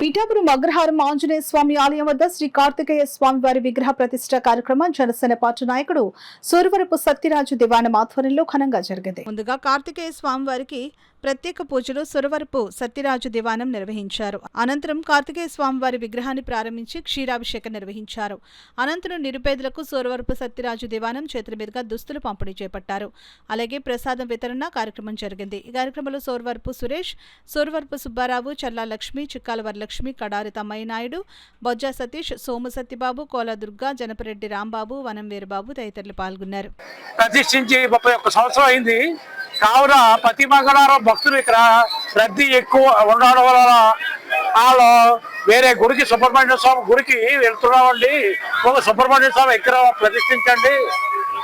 పిఠాపురం అగ్రహారం ఆంజనేయ స్వామి ఆలయం వద్ద శ్రీ కార్తికేయ స్వామి వారి విగ్రహ ప్రతిష్ట కార్యక్రమం జనసేన పార్టీ నాయకుడు సూరవరపు సత్యరాజు దివాణం ఆధ్వర్యంలో ఘనంగా జరిగింది. ముందుగా కార్తికేయ స్వామి వారికి ప్రత్యేక పూజలు సురవరపు సత్యరాజు దివాణం నిర్వహించారు. అనంతరం కార్తికేయ స్వామి వారి విగ్రహాన్ని ప్రారంభించి క్షీరాభిషేకం నిర్వహించారు. అనంతరం నిరుపేదలకు సురవరపు సత్యరాజు దివాణం చేతుల మీదుగా దుస్తులు పంపిణీ చేపట్టారు. అలాగే ప్రసాదం వితరణ కార్యక్రమం జరిగింది. ఈ కార్యక్రమంలో సూరవరపు సురేష్, సూరవరపు సుబ్బారావు, చల్లా లక్ష్మి, చిక్కాల వరలక్ష్మి, కడారి తమ్మయ్య నాయుడు, బొజ్జా సతీష్, సోము సత్యబాబు, కోల దుర్గా, జనపరెడ్డి రాంబాబు, వనం వీరబాబు తదితరులు పాల్గొన్నారు. ప్రతిష్ఠించి 31 సంవత్సరం అయింది. కావున ప్రతి మంగళవారం భక్తులు ఇక్కడ రద్దీ ఎక్కువ ఉండడం వలన వాళ్ళు వేరే గుడికి సుబ్రహ్మణ్య స్వామి గుడికి వెళ్తున్నామండి. ఒక సుబ్రహ్మణ్య స్వామి ఇక్కడ ప్రతిష్ఠించండి,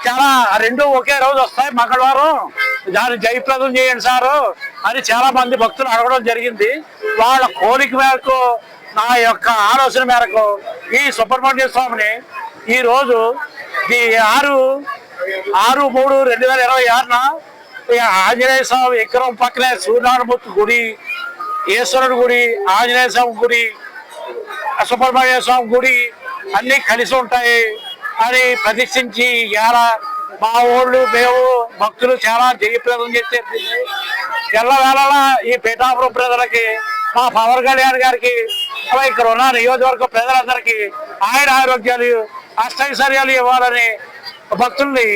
చాలా రెండు ఒకే రోజు వస్తాయి మంగళవారం, దాన్ని జయప్రదం చేయండి సారు అని చాలా మంది భక్తులు అడగడం జరిగింది. వాళ్ళ కోరిక మేరకు, నా యొక్క ఆలోచన మేరకు ఈ సుబ్రహ్మణ్య స్వామిని ఈరోజు 6/3/2026 ఆంజనేయ స్వామి విగ్రహం పక్కనే సూర్యనారాయణమూర్తి గుడి, ఈశ్వరుడు గుడి, ఆంజనేయ స్వామి గుడి, సుబ్రహ్మణ్య స్వామి గుడి అన్నీ కలిసి ఉంటాయి అని ప్రతిష్ఠించి మా ఊళ్ళు మేము భక్తులు చాలా జయప్రదం చేసే ఎల్లవేళలా ఈ పీఠాపురం ప్రజలకి, మా పవన్ కళ్యాణ్ గారికి, ఇక్కడ ఉన్న నియోజకవర్గ ప్రజలందరికీ ఆయన ఆరోగ్యాలు అష్టైశ్వర్యాలు ఇవ్వాలని భక్తుల్ని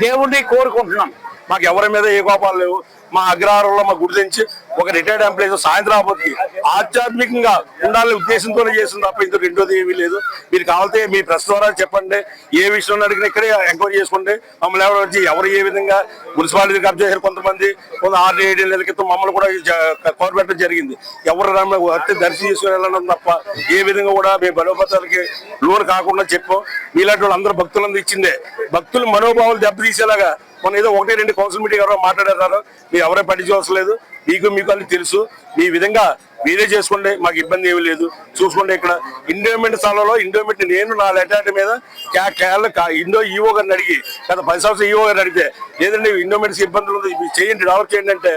దేవుణ్ణి కోరుకుంటున్నాం. మాకు ఎవరి మీద ఏ కోపాలు లేవు. మా అగ్రహారంలో మా గుడి నుంచి ఒక రిటైర్డ్ ఎంప్లాయీస్ సాయంత్రాబాద్కి ఆధ్యాత్మికంగా ఉండాలనే ఉద్దేశంతోనే చేస్తుంది తప్ప ఇందులో రెండోది ఏమీ లేదు. మీరు కావాలంటే మీ ప్రెస్ ద్వారా చెప్పండి, ఏ విషయంలో అడిగినా ఇక్కడే ఎంక్వైరీ చేసుకోండి. మమ్మల్ని ఎవరు వచ్చి ఎవరు ఏ విధంగా మున్సిపాలిటీ కబ్జా చేశారు, కొంతమంది 6-7 నెలల క్రితం మమ్మల్ని కూడా కోరబెట్టడం జరిగింది. ఎవరు దర్శనం చేసుకుని వెళ్ళడం తప్ప ఏ విధంగా కూడా మేము బలోపతాలకి లోన్ కాకుండా చెప్పాం. మీలాంటి వాళ్ళు అందరూ భక్తులందరూ ఇచ్చిందే. భక్తులు మనోభావాలు దెబ్బతీసేలాగా మన ఏదో 1-2 కౌన్సిల్ మీటింగ్ ఎవరో మాట్లాడారు, మీరు ఎవరే పట్టించుకోవట్లేదు. మీకు అన్ని తెలుసు. మీ విధంగా మీరే చేసుకోండి, మాకు ఇబ్బంది ఏమీ లేదు. చూసుకోండి, ఇక్కడ ఇండోమెంట్ స్థలంలో ఇండోమెంట్ నేను నా లెటర్ మీద ఇండో ఈఓ గారిని అడిగి గత 10 సంవత్సరాలు ఈఓ గారిని అడిగితే లేదండి ఇండోమెంట్స్ ఇబ్బందులు ఉంది, చేయండి, డెవలప్ చేయండి అంటే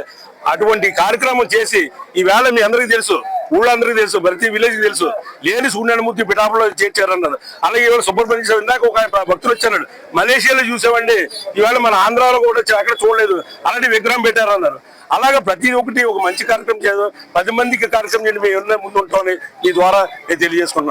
అటువంటి కార్యక్రమం చేసి ఈవేళ మీ అందరికీ తెలుసు, ఊళ్ళందరికీ తెలుసు, ప్రతి విలేజ్ తెలుసు, లేని సూర్యనారాయణమూర్తి పిఠాపురంలో చేర్చారన్నారు. అలాగే ఇవాళ సుబ్రహ్మణ్య స్వామి ఇందాక ఒక భక్తులు వచ్చారు, మలేషియాలో చూసామండి, ఈవేళ మన ఆంధ్రాలో కూడా వచ్చి అక్కడ చూడలేదు, అలాంటి విగ్రహం పెట్టారన్నారు. అలాగే ప్రతి ఒక్కటి ఒక మంచి కార్యక్రమం చేయదు, 10 మందికి కార్యక్రమం చేయండి, మేము ముందు ఉంటామని ఈ ద్వారా నేను తెలియజేసుకున్నాను.